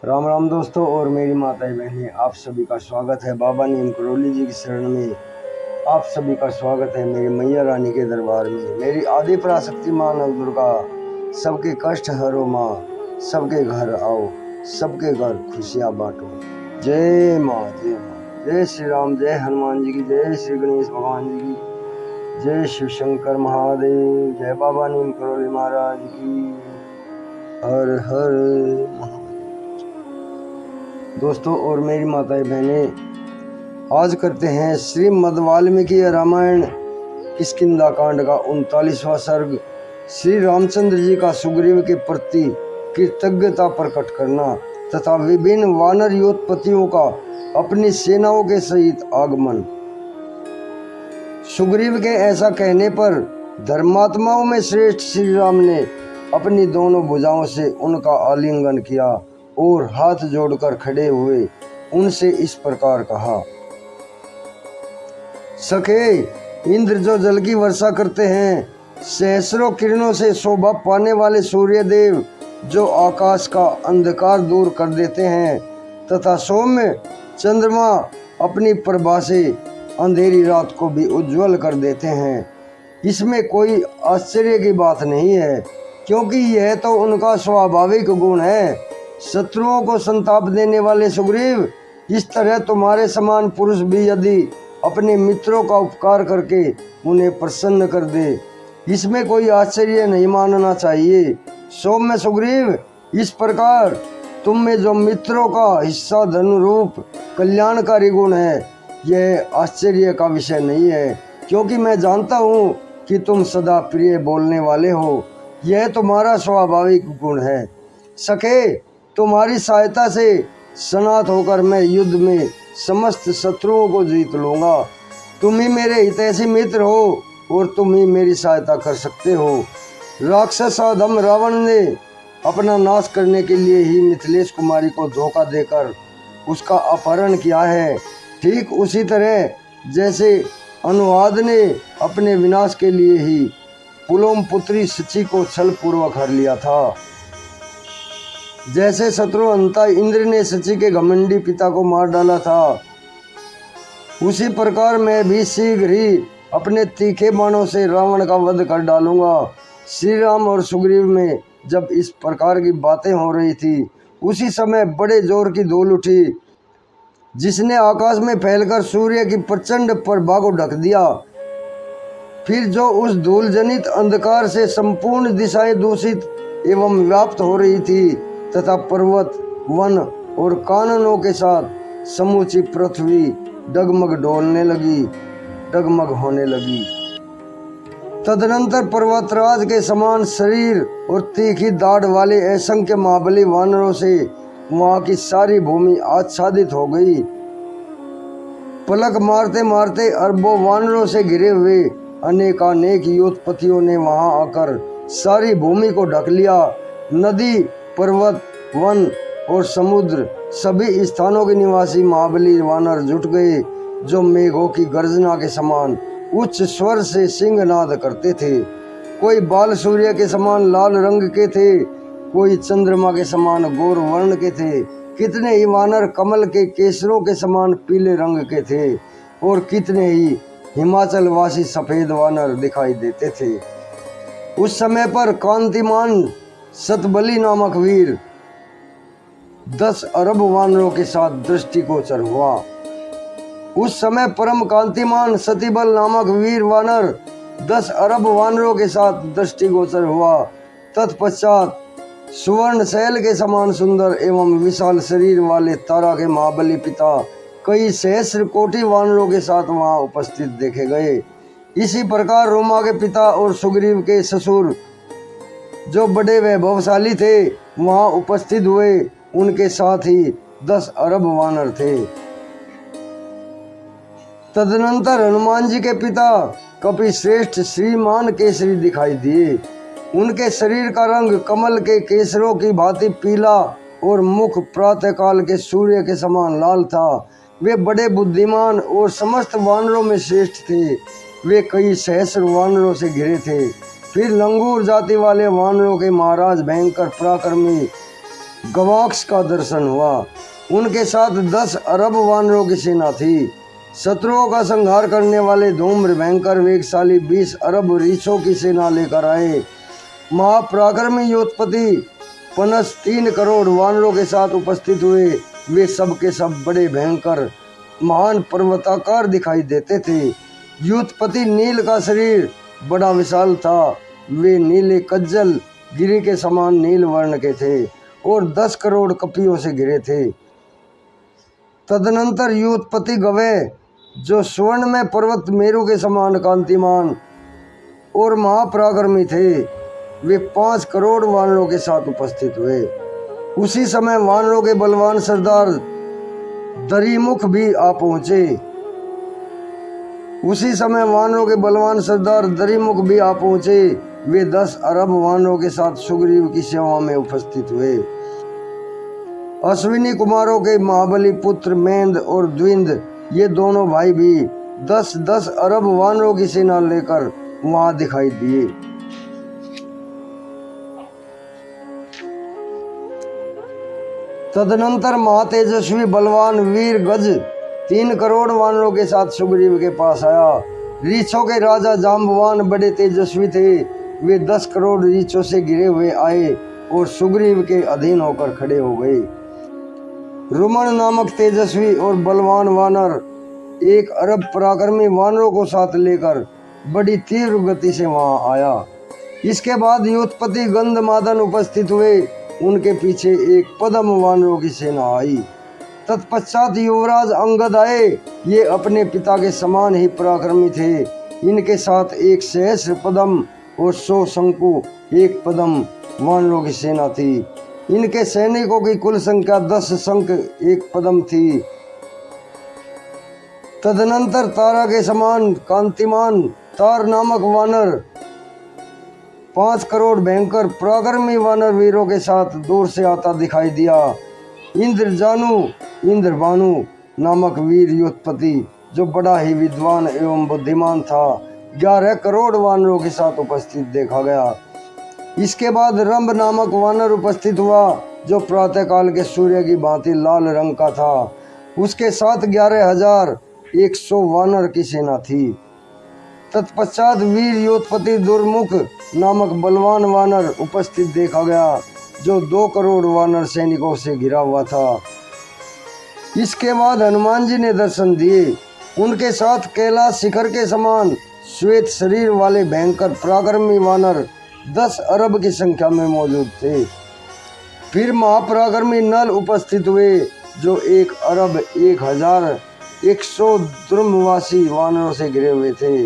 राम राम दोस्तों और मेरी माताएं बहनें, आप सभी का स्वागत है बाबा नीम करोली जी की शरण में। आप सभी का स्वागत है मेरी मैया रानी के दरबार में। मेरी आदि पराशक्ति माँ नव दुर्गा, सबके कष्ट हरो माँ, सबके घर आओ, सबके घर खुशियाँ बांटो। जय माँ, जय माँ। जय श्री राम, जय हनुमान जी की, जय श्री गणेश भगवान जी की, जय शिव शंकर महादेव, जय बाबा नीम करोली महाराज की। हर हर महादेव। दोस्तों और मेरी माताएं बहनें, आज करते हैं श्रीमद् वाल्मीकि रामायण किष्किंधा कांड का 39वां सर्ग। श्री रामचंद्र जी का सुग्रीव के प्रति कृतज्ञता प्रकट करना तथा विभिन्न वानर योत्पत्तियों का अपनी सेनाओं के सहित आगमन। सुग्रीव के ऐसा कहने पर धर्मात्माओं में श्रेष्ठ श्री राम ने अपनी दोनों भुजाओं से उनका आलिंगन किया और हाथ जोड़कर खड़े हुए उनसे इस प्रकार कहा। सखे, इंद्र जो जल की वर्षा करते हैं, सहस्रों किरणों से शोभा पाने वाले सूर्यदेव जो आकाश का अंधकार दूर कर देते हैं तथा सौम्य चंद्रमा अपनी प्रभा से अंधेरी रात को भी उज्जवल कर देते हैं, इसमें कोई आश्चर्य की बात नहीं है, क्योंकि यह तो उनका स्वाभाविक गुण है। शत्रुओं को संताप देने वाले सुग्रीव, इस तरह तुम्हारे समान पुरुष भी यदि अपने मित्रों का उपकार करके उन्हें प्रसन्न कर दे, इसमें कोई आश्चर्य नहीं मानना चाहिए। सौम्य सुग्रीव, इस प्रकार तुम में जो मित्रों का हिस्सा धनुरूप कल्याणकारी गुण है, यह आश्चर्य का विषय नहीं है, क्योंकि मैं जानता हूँ कि तुम सदा प्रिय बोलने वाले हो। यह तुम्हारा स्वाभाविक गुण है। सखे, तुम्हारी सहायता से सनात होकर मैं युद्ध में समस्त शत्रुओं को जीत लूंगा। तुम ही मेरे हितैषी मित्र हो और तुम ही मेरी सहायता कर सकते हो। राक्षस अधम रावण ने अपना नाश करने के लिए ही मिथिलेश कुमारी को धोखा देकर उसका अपहरण किया है। ठीक उसी तरह जैसे अनुवाद ने अपने विनाश के लिए ही पुलोम पुत्री सची को छल पूर्वक हर लिया था, जैसे शत्रुअंता इंद्र ने सची के घमंडी पिता को मार डाला था, उसी प्रकार मैं भी शीघ्र ही अपने तीखे बाणों से रावण का वध कर डालूंगा। श्री राम और सुग्रीव में जब इस प्रकार की बातें हो रही थी, उसी समय बड़े जोर की धूल उठी, जिसने आकाश में फैलकर सूर्य की प्रचंड प्रभा को ढक दिया। फिर जो उस धूल जनित अंधकार से संपूर्ण दिशाएं दूषित एवं व्याप्त हो रही थी तथा पर्वत, वन और काननों के साथ समूची पृथ्वी डगमग डोलने लगी, डगमग होने लगी। तदनंतर पर्वतराज के समान शरीर और तीखी दाढ़ वाले असंख्य महाबली वानरों से वहां की सारी भूमि आच्छादित हो गई। पलक मारते मारते अरबों वानरों से घिरे हुए अनेकानेक योत्पत्तियों ने वहां आकर सारी भूमि को ढक लिया। नदी, पर्वत, वन और समुद्र, सभी स्थानों के निवासी महाबली वानर जुट गए, जो मेघों की गर्जना के समान उच्च स्वर से सिंहनाद करते थे। कोई बाल सूर्य के समान लाल रंग के थे, कोई चंद्रमा के समान गौर वर्ण के थे, कितने ही वानर कमल के केसरों के समान पीले रंग के थे और कितने ही हिमाचल वासी सफेद वानर दिखाई देते थे। उस समय पर कांतिमान सतबली नामक वीर 10 अरब वानरों के साथ दृष्टिगोचर हुआ। उस समय परम कांतिमान सतिबल नामक वीर वानर 10 अरब वानरों के साथ दृष्टिगोचर हुआ। तत्पश्चात सुवर्ण शैल के समान सुंदर एवं विशाल शरीर वाले तारा के महाबली पिता कई सहस्र कोटि वानरों के साथ वहां उपस्थित देखे गए। इसी प्रकार रोमा के पिता और सुग्रीव के ससुर, जो बड़े वैभवशाली थे, वहां उपस्थित हुए। उनके साथ ही 10 अरब वानर थे। तदनंतर हनुमान जी के पिता कपि श्रेष्ठ श्रीमान केसरी दिखाई दिए। उनके शरीर का रंग कमल के केसरों की भांति पीला और मुख प्रातःकाल के सूर्य के समान लाल था। वे बड़े बुद्धिमान और समस्त वानरों में श्रेष्ठ थे। वे कई सहस्र वानरों से घिरे थे। फिर लंगूर जाति वाले वानरों के महाराज भयंकर पराक्रमी गवाक्ष का दर्शन हुआ। उनके साथ 10 अरब वानरों की सेना थी। शत्रुओं का संहार करने वाले धूम्र भयंकर वेगशाली 20 अरब रीछों की सेना लेकर आए। महापराक्रमी योत्पति पनस 3 करोड़ वानरों के साथ उपस्थित हुए। वे सब के सब बड़े भयंकर महान पर्वताकार दिखाई देते थे। योत्पति नील का शरीर बड़ा विशाल था। वे नीले कज्जल गिरी के समान नील वर्ण के थे और 10 करोड़ कपियों से घिरे थे। तदनंतर योत्पति गवे, जो स्वर्ण में पर्वत मेरु के समान कांतिमान और महापराक्रमी थे, वे 5 करोड़ वानरों के साथ उपस्थित हुए। उसी समय वानरों के बलवान सरदार दरिमुख भी आ पहुंचे। वे 10 अरब वानरों के साथ सुग्रीव की सेवा में उपस्थित हुए। अश्विनी कुमारों के महाबली पुत्र मेंद और द्विंद, ये दोनों भाई भी 10-10 अरब वानरों की सेना लेकर वहां दिखाई दिए। तदनंतर महातेजस्वी बलवान वीर गज 3 करोड़ वानरों के साथ सुग्रीव के पास आया। रीछों के राजा जाम्बवान बड़े तेजस्वी थे। वे 10 करोड़ रीछों से घिरे हुए आए और सुग्रीव के अधीन होकर खड़े हो गए। रुमन नामक तेजस्वी और बलवान वानर 1 अरब पराक्रमी वानरों को साथ लेकर बड़ी तीव्र गति से वहां आया। इसके बाद योत्पति गंधमादन उपस्थित हुए। उनके पीछे एक पद्म वानरों की सेना आई। तत्पश्चात युवराज अंगद आए। ये अपने पिता के समान ही पराक्रमी थे। इनके साथ 1 सहस्र पद्म और 100 शंकु 1 पद्म वानरों की सेना थी। इनके सैनिकों की कुल संख्या 10 शंख 1 पद्म थी। तदनंतर तारा के समान कांतिमान तार नामक वानर 5 करोड़ भयंकर पराक्रमी वानर वीरों के साथ दूर से आता दिखाई दिया। इंद्रभानु नामक वीर योत्पति, जो बड़ा ही विद्वान एवं बुद्धिमान था, 11 करोड़ वानरों के साथ उपस्थित देखा गया। इसके बाद रंभ नामक वानर उपस्थित हुआ, जो प्रातः काल के सूर्य की भांति लाल रंग का था। उसके साथ 11,100 वानर की सेना थी। तत्पश्चात वीर योत्पति दुर्मुख नामक बलवान वानर उपस्थित देखा गया, जो 2 करोड़ वानर सैनिकों से घिरा हुआ था। इसके बाद हनुमान जी ने दर्शन दिए। उनके साथ कैलाश शिखर के समान श्वेत शरीर वाले भयंकर पराक्रमी वानर 10 अरब की संख्या में मौजूद थे। फिर महापराक्रमी नल उपस्थित हुए, जो 1 अरब 1,100 द्रुमवासी वानरों से घिरे हुए थे।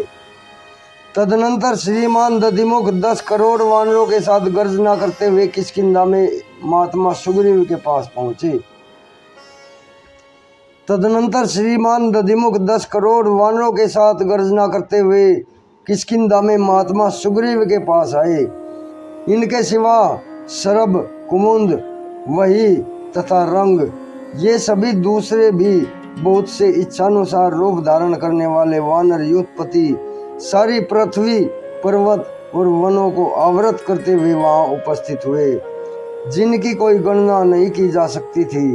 तदनंतर श्रीमान दधिमुख 10 करोड़ वानरों के साथ गर्जना करते हुए किष्किंधा में महात्मा सुग्रीव के पास पहुंचे। तदनंतर श्रीमान दधिमुख 10 करोड़ वानरों के साथ गर्जना करते हुए किष्किंधा में महात्मा सुग्रीव के पास आए। इनके सिवा शरभ, कुमुद, वही तथा रंग, ये सभी दूसरे भी बहुत से इच्छानुसार रूप धारण करने वाले वानर योत्पति सारी पृथ्वी, पर्वत और वनों को आवृत करते हुए वहां उपस्थित हुए, जिनकी कोई गणना नहीं की जा सकती थी।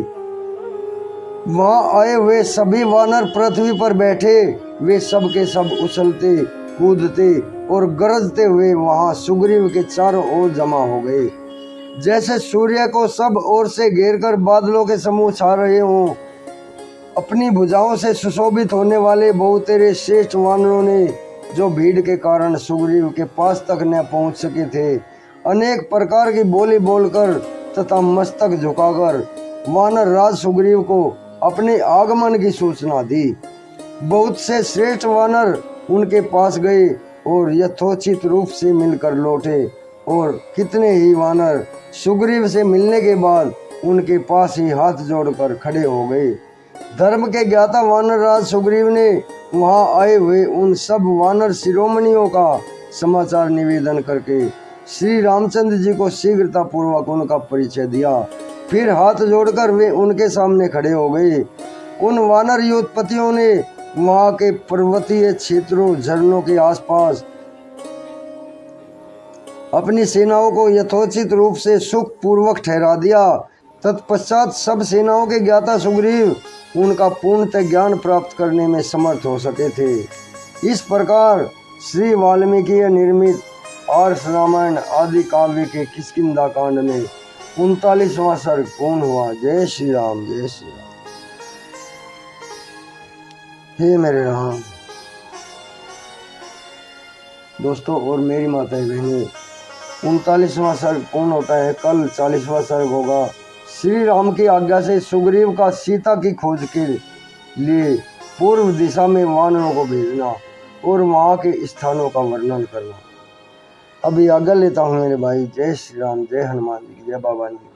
वहां आए हुए सभी वानर पृथ्वी पर बैठे। वे सब के सब उछलते, कूदते और गरजते हुए वहां सुग्रीव के चारों ओर जमा हो गए। जैसे सूर्य को सब ओर से घेरकर बादलों के समूह छा रहे हों। अपनी भुजाओं से सुशोभित होने वाले बहुतेरे श्रेष्ठ वानरों ने, जो भीड़ के कारण सुग्रीव के पास तक न पहुंच सके थे, अनेक प्रकार की बोली बोलकर तथा मस्तक झुकाकर वानर राज सुग्रीव को अपने आगमन की सूचना दी। बहुत से श्रेष्ठ वानर उनके पास गए और यथोचित रूप से मिलकर लौटे, और कितने ही वानर सुग्रीव से मिलने के बाद उनके पास ही हाथ जोड़कर खड़े हो गए। धर्म के ज्ञाता वानर राज सुग्रीव ने वहां आए हुए उन सब वानर शिरोमणियों का समाचार निवेदन करके श्री रामचंद्र जी को शीघ्रता पूर्वक उनका परिचय दिया। फिर हाथ जोड़कर वे उनके सामने खड़े हो गए। उन वानर योत्पतियों ने वहां के पर्वतीय क्षेत्रों, झरनों के आसपास अपनी सेनाओं को यथोचित रूप से सुख पूर्वक ठहरा दिया। तत्पश्चात सब सेनाओं के ज्ञाता सुग्रीव उनका पूर्णतः ज्ञान प्राप्त करने में समर्थ हो सके थे। इस प्रकार श्री वाल्मीकि निर्मित आर्ष रामायण आदि काव्य के किष्किंधा कांड में 39वां सर्ग पूर्ण हुआ। जय श्री राम, जय श्री राम। हे मेरे राम। दोस्तों और मेरी माताएं बहनें, 39वां सर्ग पूर्ण होता है। कल 40वां सर्ग होगा। श्री राम की आज्ञा से सुग्रीव का सीता की खोज के लिए पूर्व दिशा में वानरों को भेजना और वहाँ के स्थानों का वर्णन करना। अभी आज्ञा लेता हूँ मेरे भाई। जय श्री राम, जय हनुमान जी की, जय बाबा जी।